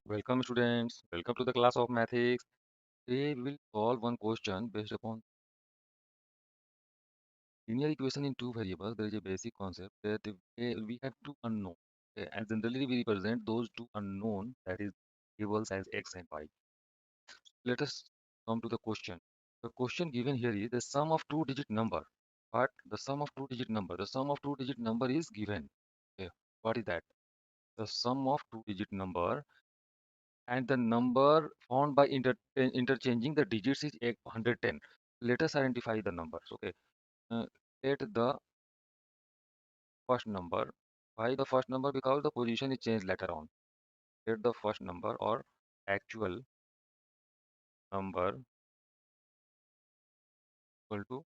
Welcome students, welcome to the class of Mathematics. Today we will solve one question based upon linear equation in two variables. There is a basic concept that we have two unknown, and generally we represent those two unknown, that is variables, as x and y. Let us come to the question. The question given here is the sum of two-digit number. But the sum of two-digit number is given. Okay. What is that? The sum of two-digit number and the number found by interchanging the digits is 110. Let us identify the numbers. Okay, uh, let the first number. Why the first number? Because the position is changed later on. Let the first number or actual number equal to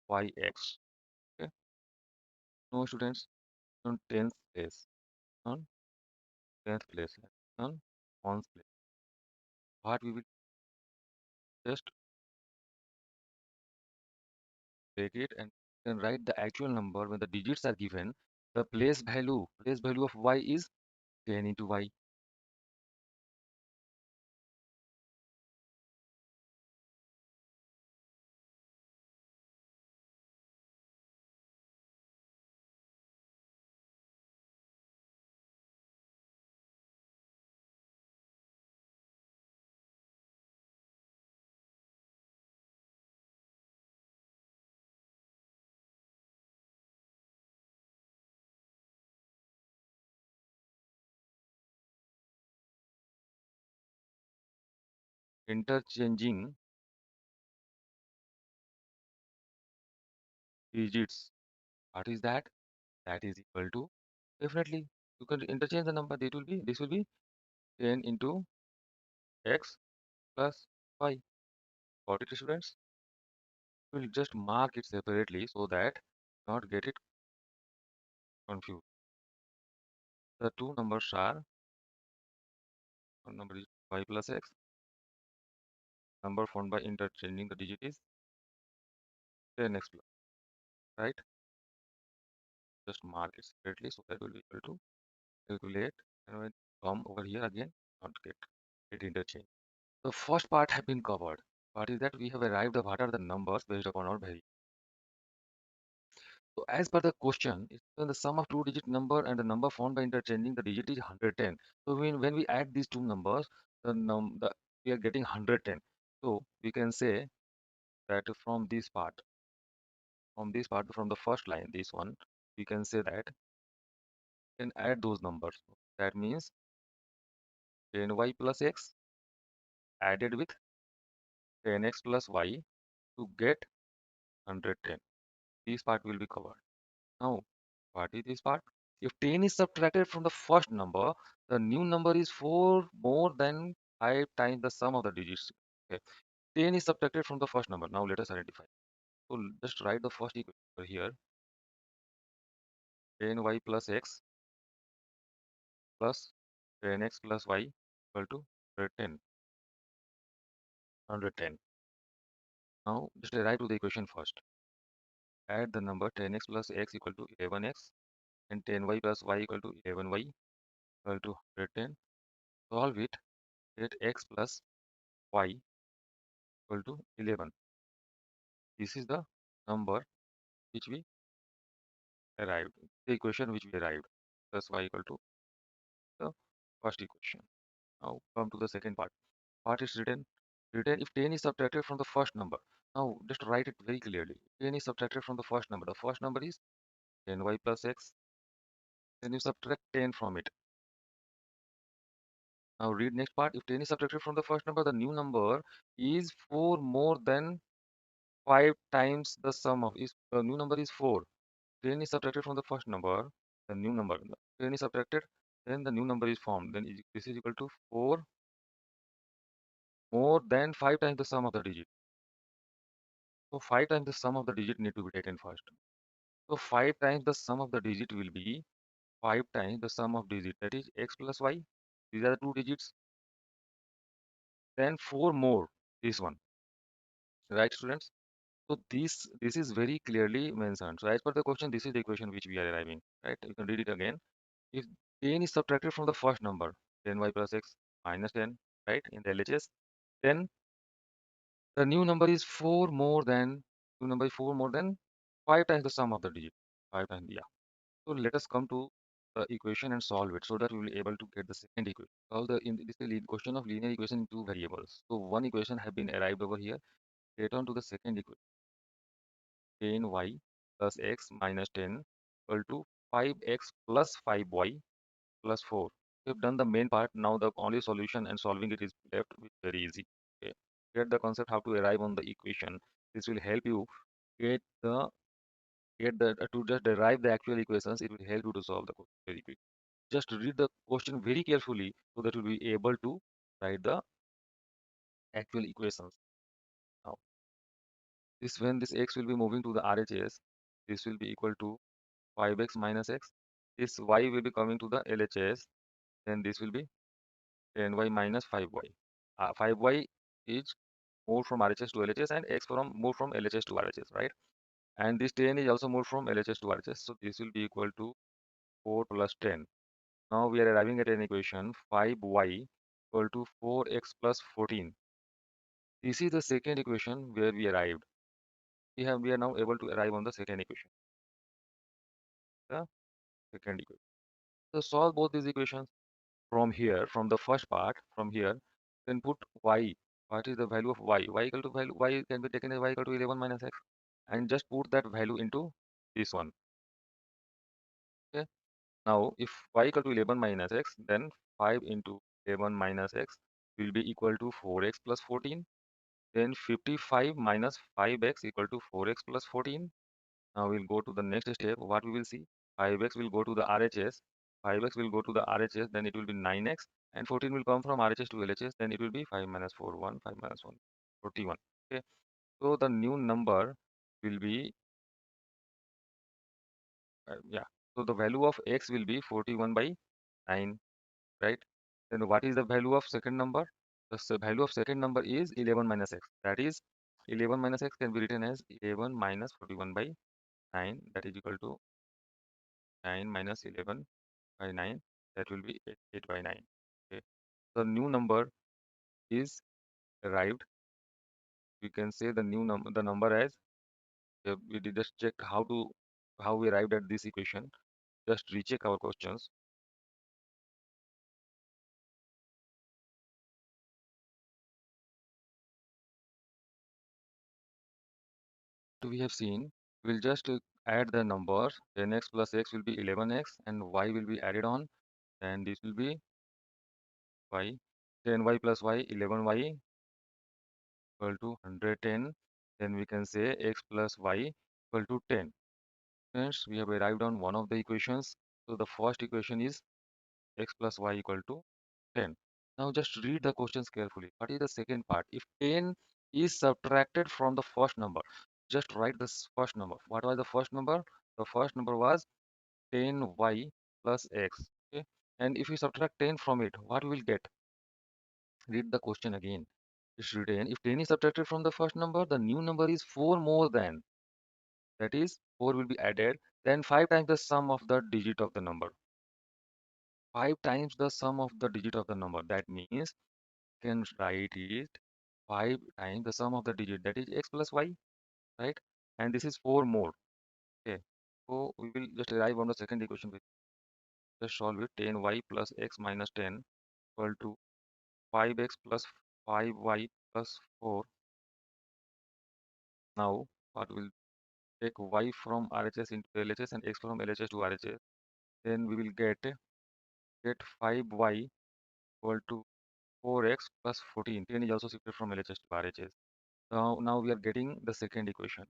yx. Okay, no students on 10th place, on 10th place, on 1st place. What we will just take it and then write the actual number when the digits are given. The place value of y is 10 into y. Interchanging digits. What is that? That is equal to, definitely you can interchange the number. This will be 10 into x plus y. Got it, students? We'll just mark it separately so that not get it confused. The two numbers are, one number is y plus x. Number found by interchanging the digit is 10x plus, right? Just mark it separately so that will be equal to calculate, and when come over here again, not get it interchange. The first part have been covered. What is that? We have arrived at what are the numbers based upon our variable. So as per the question, it's when the sum of two-digit number and the number found by interchanging the digit is 110. So when we add these two numbers, we are getting 110. So we can say that from the first line, this one, we can say that we can add those numbers. That means 10y plus x added with 10x plus y to get 110. This part will be covered. Now, what is this part? If 10 is subtracted from the first number, the new number is 4 more than 5 times the sum of the digits. Okay. 10 is subtracted from the first number. Now let us identify. So just write the first equation over here. 10y plus x plus 10x plus y equal to 110. 110. Now just arrive to the equation first. Add the number 10x plus x equal to 11x and 10y plus y equal to 11y equal to 110. Solve it. Get x plus y equal to 11. This is the number which we arrived, the equation which we arrived, plus y equal to the first equation. Now come to the second part. Part is written. Written if 10 is subtracted from the first number. Now just write it very clearly. 10 is subtracted from the first number. The first number is 10y plus x. Then you subtract 10 from it. Now read next part. If 10 is subtracted from the first number, the new number is 4 more than 5 times the sum of is the new number is 4. 10 is subtracted from the first number, the new number. 10 is subtracted, then the new number is formed. Then this is equal to 4 more than 5 times the sum of the digit. So 5 times the sum of the digit need to be taken first. So 5 times the sum of the digit will be 5 times the sum of digit, that is x plus y. These are the two digits. Then 4 more this one. Right, students? So this is very clearly mentioned. So as per the question, this is the equation which we are arriving. Right? You can read it again. If 10 is subtracted from the first number, 10y plus x, minus 10, right, in the LHS. Then the new number is 4 more than, new number is 4 more than 5 times the sum of the digit. 5 times, yeah. So let us come to the equation and solve it so that we will be able to get the second equation. Solve the, in this is a question of linear equation in two variables. So one equation have been arrived over here. Get on to the second equation. 10y plus x minus 10 equal to 5x plus 5y plus 4. We have done the main part. Now the only solution and solving it is left, which is very easy. Okay. Get the concept how to arrive on the equation. This will help you get the to just derive the actual equations. It will help you to solve the question very quick. Just read the question very carefully so that you'll be able to write the actual equations. Now, this when this x will be moving to the RHS, this will be equal to 5x minus x. This y will be coming to the LHS, then this will be 10y minus 5y. 5y is moved from RHS to LHS and x from moved from LHS to RHS, right? And this 10 is also moved from LHS to RHS. So this will be equal to 4 plus 10. Now we are arriving at an equation 5y equal to 4x plus 14. This is the second equation where we arrived. We are now able to arrive on the second equation. The second equation. So solve both these equations from here, from the first part, from here, then put y. What is the value of y? Y equal to value, y can be taken as y equal to 11 minus x, and just put that value into this one. Okay. Now, if y equal to 11 minus x, then 5 into 11 minus x will be equal to 4x plus 14. Then 55 minus 5x equal to 4x plus 14. Now we'll go to the next step. What we will see? 5x will go to the RHS. 5x will go to the RHS, then it will be 9x. And 14 will come from RHS to LHS, then it will be 5 minus 4, 1, 5 minus 1, 41. Okay. So the new number will be, yeah. So the value of x will be 41 by 9, right? Then what is the value of second number? The value of second number is 11 minus x. That is 11 minus x can be written as 11 minus 41 by 9. That is equal to 9 minus 11 by 9. That will be 8 by 9. Okay. The new number is arrived. We can say the new number, the number as we did just check how we arrived at this equation. Just recheck our questions. We have seen, we'll just add the numbers. 10x plus x will be 11x and y will be added on, and this will be y. 10y plus y, 11y equal to 110. Then we can say x plus y equal to 10. Friends, we have arrived on one of the equations. So the first equation is x plus y equal to 10. Now just read the questions carefully. What is the second part? If 10 is subtracted from the first number, just write this first number. What was the first number? The first number was 10y plus x. Okay. And if we subtract 10 from it, what we will get? Read the question again. It's written, if 10 is subtracted from the first number, the new number is 4 more than. That is, 4 will be added, then 5 times the sum of the digit of the number. 5 times the sum of the digit of the number. That means can write it 5 times the sum of the digit, that is x plus y, right? And this is 4 more. Okay. So we will just arrive on the second equation. Just solve it. 10y plus x minus 10 equal to 5x plus 5y plus 4. Now what will take y from RHS into LHS and x from LHS to RHS. Then we will get 5y equal to 4x plus 14. 10 is also shifted from LHS to RHS. Now we are getting the second equation.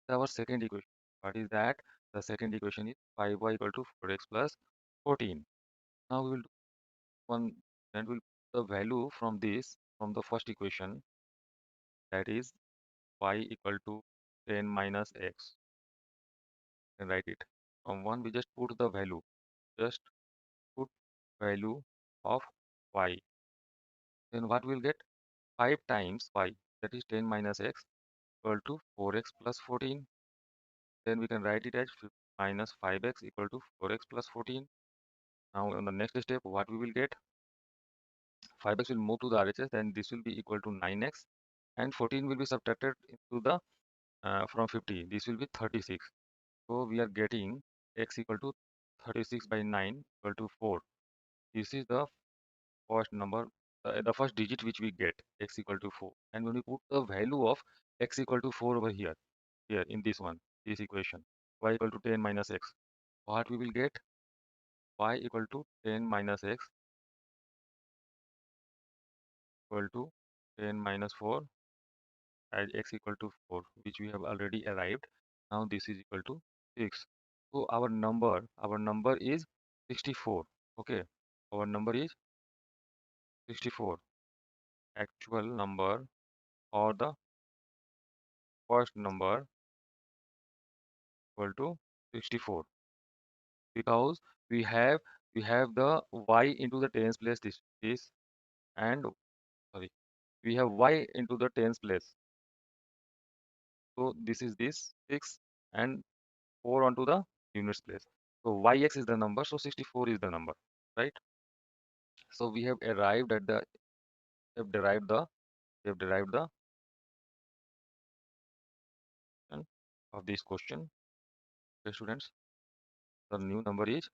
Our second equation. What is that? The second equation is 5y equal to 4x plus 14. Now we will do one and we'll put the value from this, from the first equation, that is y equal to 10 minus x. And write it. From 1 we just put the value. Just put value of y. Then what we'll get? 5 times y, that is 10 minus x, equal to 4x plus 14. Then we can write it as minus 5x equal to 4x plus 14. Now on the next step, what we will get? 5x will move to the RHS, and this will be equal to 9x, and 14 will be subtracted into the from 50. This will be 36. So we are getting x equal to 36 by 9 equal to 4. This is the first number, the first digit which we get, x equal to 4. And when we put the value of x equal to 4 over here, in this one, this equation, y equal to 10 minus x, what we will get? Y equal to 10 minus x equal to 10 minus 4 as x equal to 4, which we have already arrived. Now this is equal to 6. So our number is 64. Okay, our number is 64. Actual number or the first number equal to 64, because we have we have the y into the tens place, this and sorry, we have y into the tens place. So this is this 6 and 4 onto the units place. So yx is the number, so 64 is the number, right? So we have arrived at the we have derived the we have derived the solution of this question. Okay, students, the new number is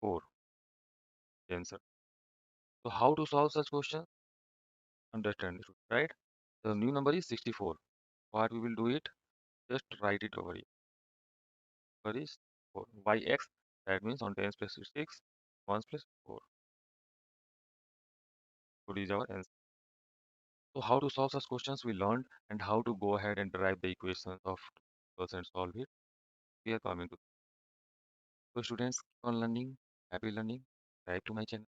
4, the answer. So how to solve such questions? Understand, right? The new number is 64. What we will do it? Just write it over here. Number is 4. Yx, that means on tens place 6, 1 plus 4. So this is our answer. So how to solve such questions we learned, and how to go ahead and derive the equations of and solve it. We are coming to. So students, keep on learning, happy learning, subscribe to my channel.